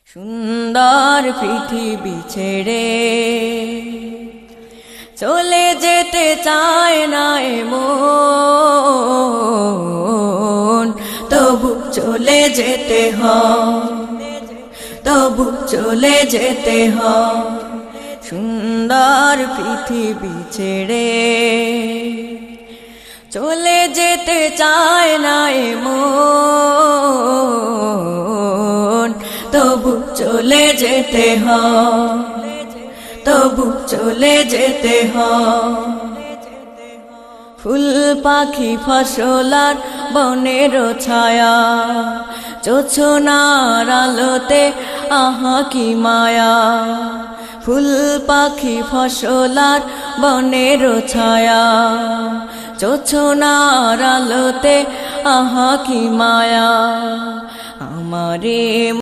সুন্দর পৃথিবী ছেড়ে চলে যেতে চায় না মন, তবু চলে যেতে হয়, তবু চলে যেতে হয়। সুন্দর পৃথিবী ছেড়ে চলে যেতে চায় না মন, তবু চলে যেতে হয়, তবু চলে যেতে হয়। ফুল পাখি ফসলার বনের ছায়া, জোছনার আলোতে আহা কি মায়া। ফুল পাখি ফসলার বনের ছায়া, জোছনার আলোতে আহা কি মায়া। আমারে